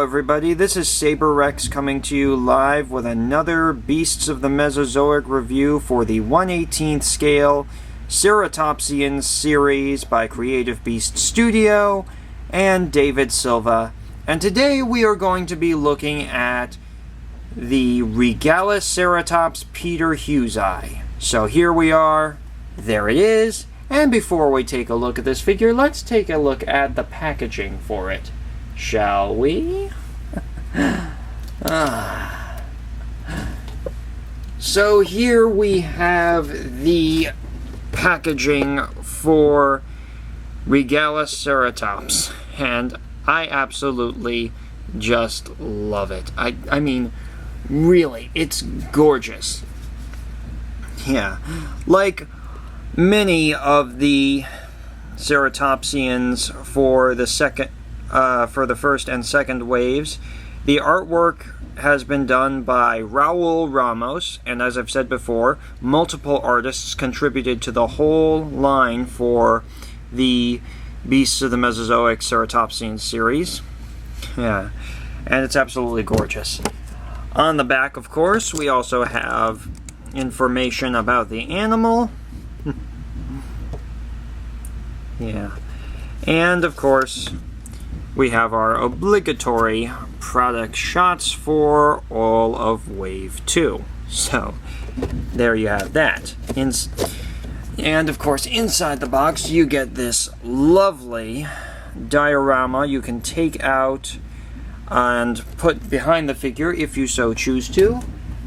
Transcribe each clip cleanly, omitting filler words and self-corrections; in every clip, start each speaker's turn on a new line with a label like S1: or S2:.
S1: everybody, this is SaberRex coming to you live with another Beasts of the Mesozoic review for the 1/18th scale Ceratopsian series by Creative Beast Studio and David Silva. And today we are going to be looking at the Regaliceratops peterhewsi. So here we are, there it is, and before we take a look at this figure, let's take a look at the packaging for it. Shall we? So here we have the packaging for Regaliceratops, and I absolutely just love it. I mean, really, it's gorgeous. Yeah, like many of the Ceratopsians for the first and second waves, the artwork has been done by Raul Ramos, and as I've said before, multiple artists contributed to the whole line for the Beasts of the Mesozoic Ceratopsian series. Yeah, and it's absolutely gorgeous. On the back, of course, we also have information about the animal. Yeah, and of course, we have our obligatory product shots for all of Wave 2. So, there you have that. And of course, inside the box, you get this lovely diorama you can take out and put behind the figure if you so choose to,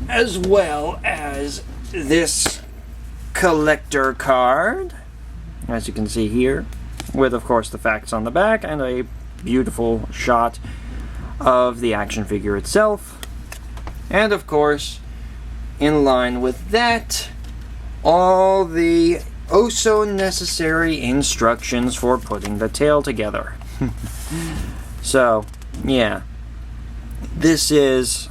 S1: as well as this collector card, as you can see here, with of course the facts on the back and a beautiful shot of the action figure itself. And of course, in line with that, all the oh so necessary instructions for putting the tail together. So, yeah, this is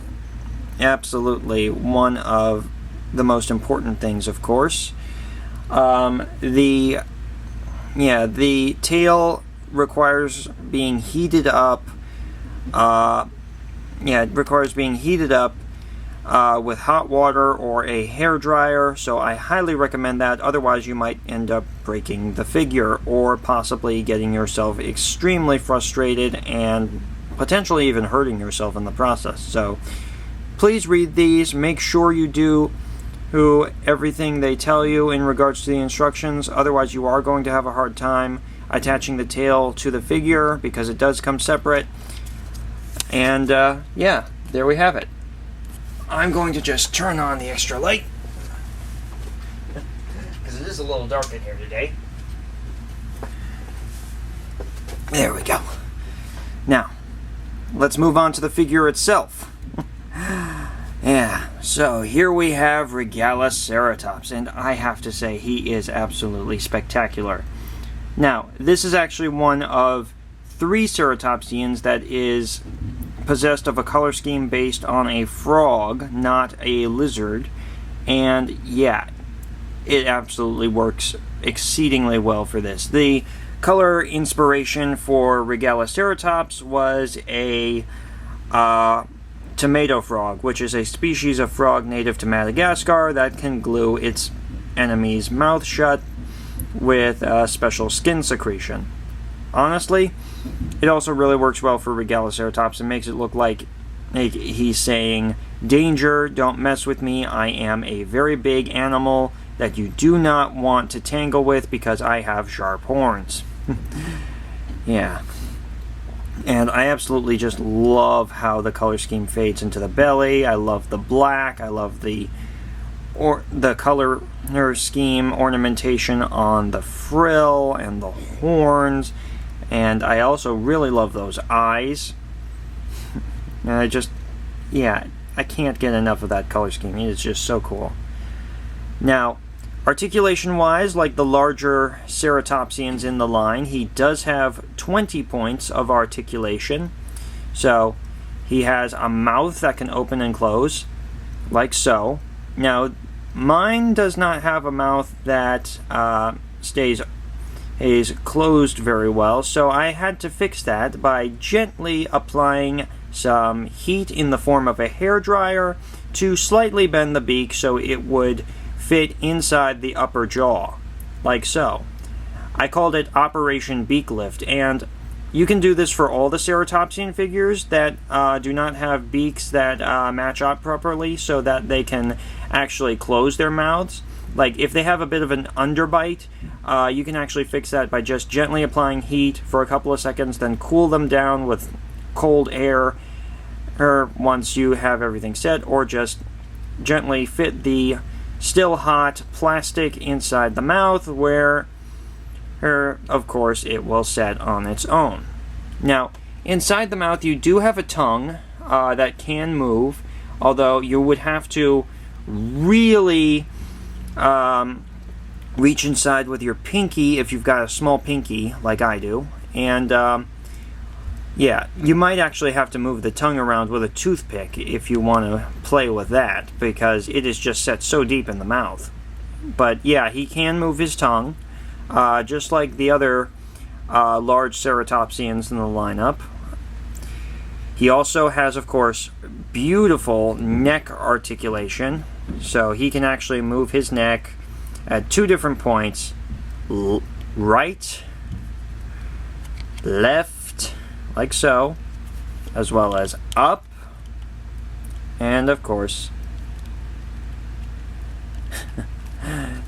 S1: absolutely one of the most important things, of course. The tail requires being heated up. It requires being heated up with hot water or a hair dryer, so I highly recommend that. Otherwise, you might end up breaking the figure or possibly getting yourself extremely frustrated and potentially even hurting yourself in the process. So please read these. Make sure you do everything they tell you in regards to the instructions. Otherwise, you are going to have a hard time attaching the tail to the figure because it does come separate. And yeah, there we have it. I'm going to just turn on the extra light because it is a little dark in here today. There we go. Now, let's move on to the figure itself. Yeah, so here we have Regaliceratops, and I have to say he is absolutely spectacular. Now, this is actually one of 3 Ceratopsians that is possessed of a color scheme based on a frog, not a lizard, and yeah, it absolutely works exceedingly well for this. The color inspiration for Regaliceratops was a tomato frog, which is a species of frog native to Madagascar that can glue its enemy's mouth shut with a special skin secretion. Honestly, it also really works well for Regaliceratops and makes it look like he's saying, "Danger, don't mess with me, I am a very big animal that you do not want to tangle with because I have sharp horns." Yeah. And I absolutely just love how the color scheme fades into the belly. I love the black. I love the color scheme ornamentation on the frill and the horns. And I also really love those eyes. And I can't get enough of that color scheme. It's just so cool. Now, articulation-wise, like the larger Ceratopsians in the line, he does have 20 points of articulation. So, he has a mouth that can open and close, like so. Now, mine does not have a mouth that stays closed very well, so I had to fix that by gently applying some heat in the form of a hairdryer to slightly bend the beak so it would fit inside the upper jaw, like so. I called it Operation Beak Lift, and you can do this for all the Ceratopsian figures that do not have beaks that match up properly so that they can actually close their mouths. Like if they have a bit of an underbite, you can actually fix that by just gently applying heat for a couple of seconds, then cool them down with cold air once you have everything set, or just gently fit the still hot plastic inside the mouth where, of course, it will set on its own. Now, inside the mouth you do have a tongue that can move, although you would have to really reach inside with your pinky if you've got a small pinky like I do, and yeah, you might actually have to move the tongue around with a toothpick if you want to play with that, because it is just set so deep in the mouth. But yeah, he can move his tongue, just like the other large Ceratopsians in the lineup. He also has, of course, beautiful neck articulation, so he can actually move his neck at two different points, right, left, like so, as well as up, and of course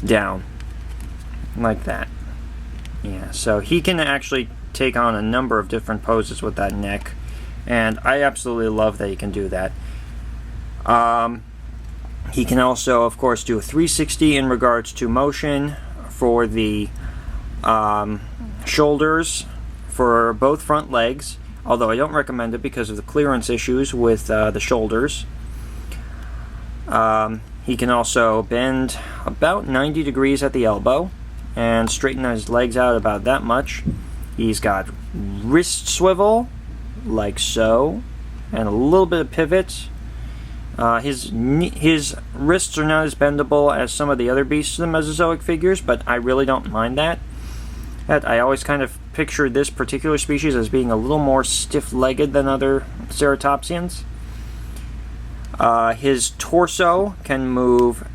S1: down, like that. Yeah, so he can actually take on a number of different poses with that neck, and I absolutely love that he can do that. He can also, of course, do a 360 in regards to motion for the shoulders for both front legs, although I don't recommend it because of the clearance issues with the shoulders. He can also bend about 90 degrees at the elbow and straighten his legs out about that much. He's got wrist swivel, like so, and a little bit of pivot. His wrists are not as bendable as some of the other beasts of the Mesozoic figures, but I really don't mind that. I always kind of pictured this particular species as being a little more stiff-legged than other Ceratopsians. His torso can move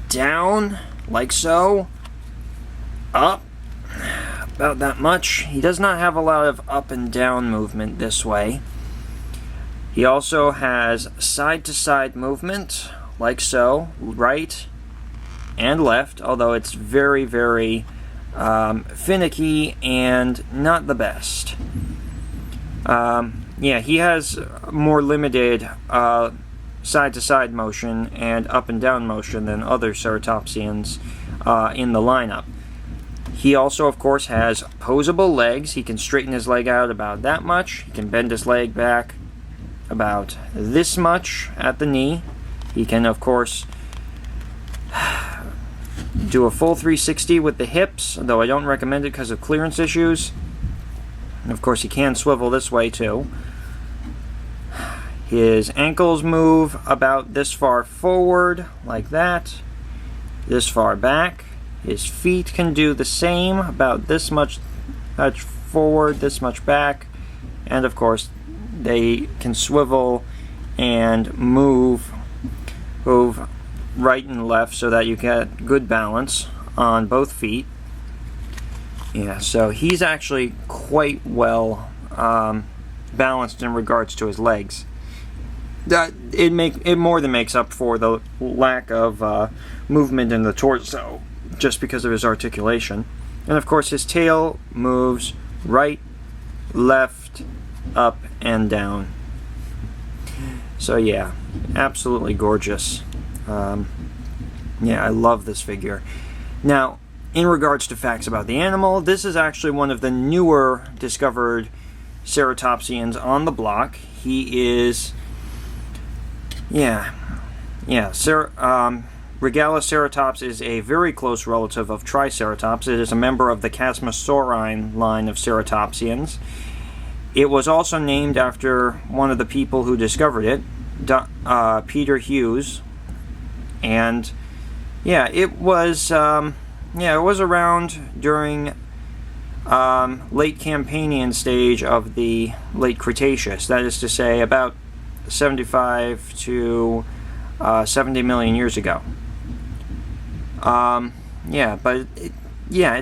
S1: down, like so, up, about that much. He does not have a lot of up and down movement this way. He also has side-to-side movement, like so, right and left, although it's very, very finicky and not the best. Yeah, he has more limited side-to-side motion and up and down motion than other Ceratopsians in the lineup. He also, of course, has posable legs. He can straighten his leg out about that much. He can bend his leg back about this much at the knee. He can, of course, do a full 360 with the hips, though I don't recommend it because of clearance issues. And of course, he can swivel this way too. His ankles move about this far forward, like that, this far back. His feet can do the same, about this much forward, this much back, and of course, they can swivel and move right and left so that you get good balance on both feet. Yeah, so he's actually quite well balanced in regards to his legs. It more than makes up for the lack of movement in the torso just because of his articulation. And of course his tail moves right, left, up, and down. So yeah, absolutely gorgeous. Yeah, I love this figure. Now, in regards to facts about the animal, this is actually one of the newer discovered Ceratopsians on the block. He is, Regaliceratops is a very close relative of Triceratops. It is a member of the Chasmosaurine line of Ceratopsians. It was also named after one of the people who discovered it, Peterhewsi, and yeah, it was around during late Campanian stage of the late Cretaceous. That is to say, about 75 to 70 million years ago.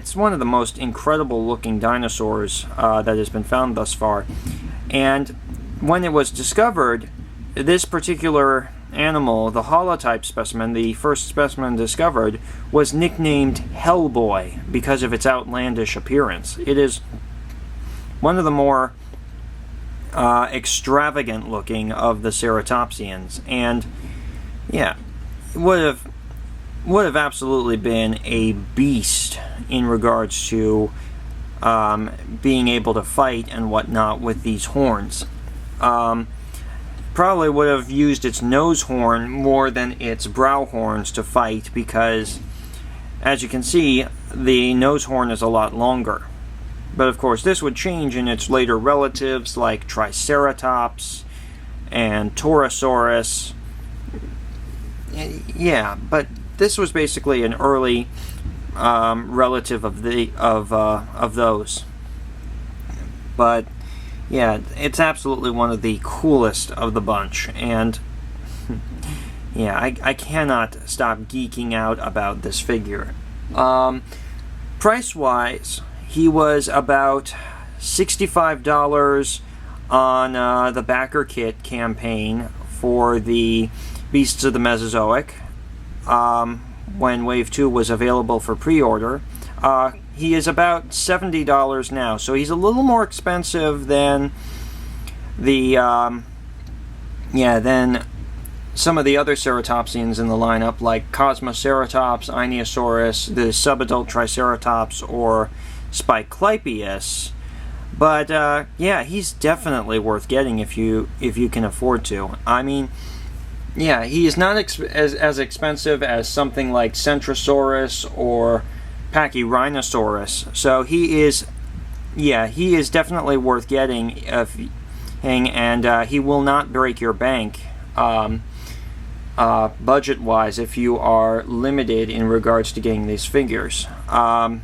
S1: It's one of the most incredible looking dinosaurs that has been found thus far. And when it was discovered, this particular animal, the holotype specimen, the first specimen discovered, was nicknamed Hellboy because of its outlandish appearance. It is one of the more extravagant looking of the Ceratopsians, and yeah, it would have absolutely been a beast in regards to being able to fight and whatnot with these horns. Probably would have used its nose horn more than its brow horns to fight, because as you can see, the nose horn is a lot longer. But of course this would change in its later relatives like Triceratops and Torosaurus. Yeah, but this was basically an early relative of those. But yeah, it's absolutely one of the coolest of the bunch, and yeah, I cannot stop geeking out about this figure. Price-wise, he was about $65 on the backer kit campaign for the Beasts of the Mesozoic, when Wave 2 was available for pre-order. He is about $70 now, so he's a little more expensive than the than some of the other Ceratopsians in the lineup, like Cosmoceratops, Ionosaurus, the subadult Triceratops, or Spiclypeus. But yeah, he's definitely worth getting if you can afford to. I mean, yeah, he is not as expensive as something like Centrosaurus or Pachyrhinosaurus, so he is definitely worth getting, and he will not break your bank budget-wise if you are limited in regards to getting these figures. But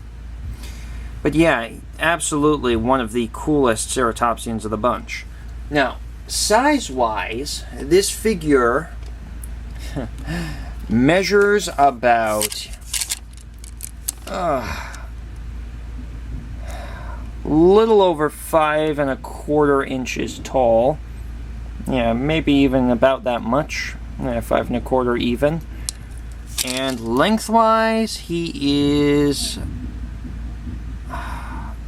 S1: yeah, absolutely one of the coolest Ceratopsians of the bunch. Now, size-wise, this figure measures about little over 5 1/4 inches tall. Yeah, maybe even about that much. 5 1/4 even. And lengthwise, he is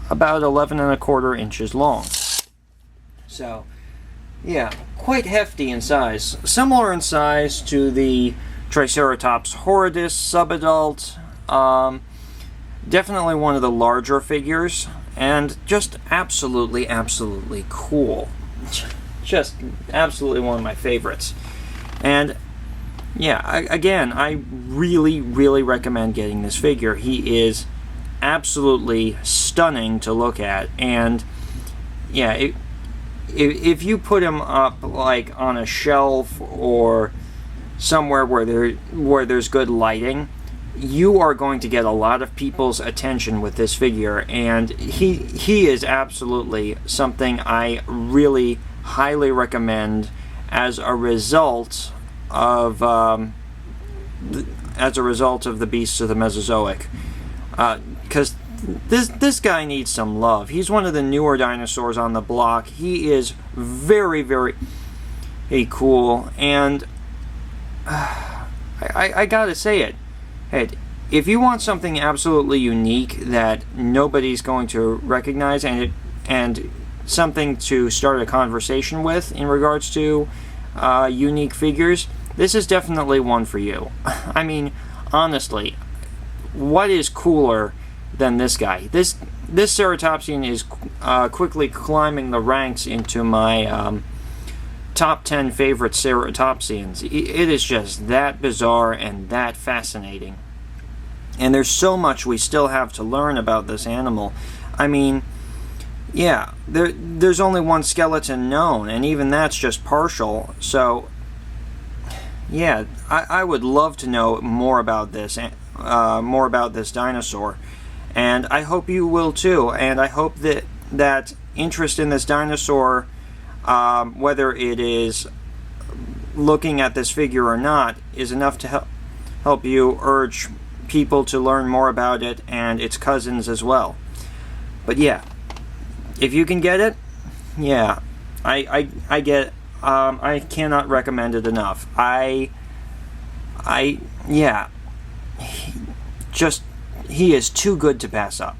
S1: about 11 1/4 inches long. So, yeah, quite hefty in size. Similar in size to the Triceratops horridus subadult. Definitely one of the larger figures, and just absolutely cool. Just absolutely one of my favorites. And yeah, I really recommend getting this figure. He is absolutely stunning to look at, and yeah, if you put him up like on a shelf or somewhere where there's good lighting, you are going to get a lot of people's attention with this figure, and he is absolutely something I really highly recommend as a result of the Beasts of the Mesozoic, because this guy needs some love. He's one of the newer dinosaurs on the block. He is very cool, and I gotta say it. Hey, if you want something absolutely unique that nobody's going to recognize, and something to start a conversation with in regards to unique figures, this is definitely one for you. I mean, honestly, what is cooler than this guy? This Ceratopsian is quickly climbing the ranks into my top 10 favorite Ceratopsians. It is just that bizarre and that fascinating. And there's so much we still have to learn about this animal. I mean, yeah, there's only one skeleton known, and even that's just partial. So, yeah, I would love to know more about this dinosaur. And I hope you will too. And I hope that interest in this dinosaur, whether it is looking at this figure or not, is enough to help you urge people to learn more about it and its cousins as well. But yeah, if you can get it, yeah, I get. I cannot recommend it enough. Yeah, he is too good to pass up.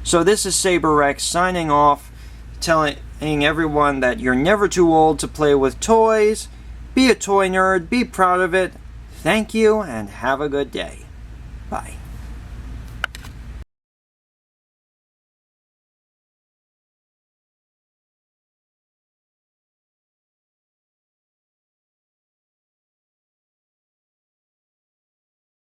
S1: So this is Saber Rex signing off, telling everyone that you're never too old to play with toys. Be a toy nerd, be proud of it. Thank you, and have a good day. Bye.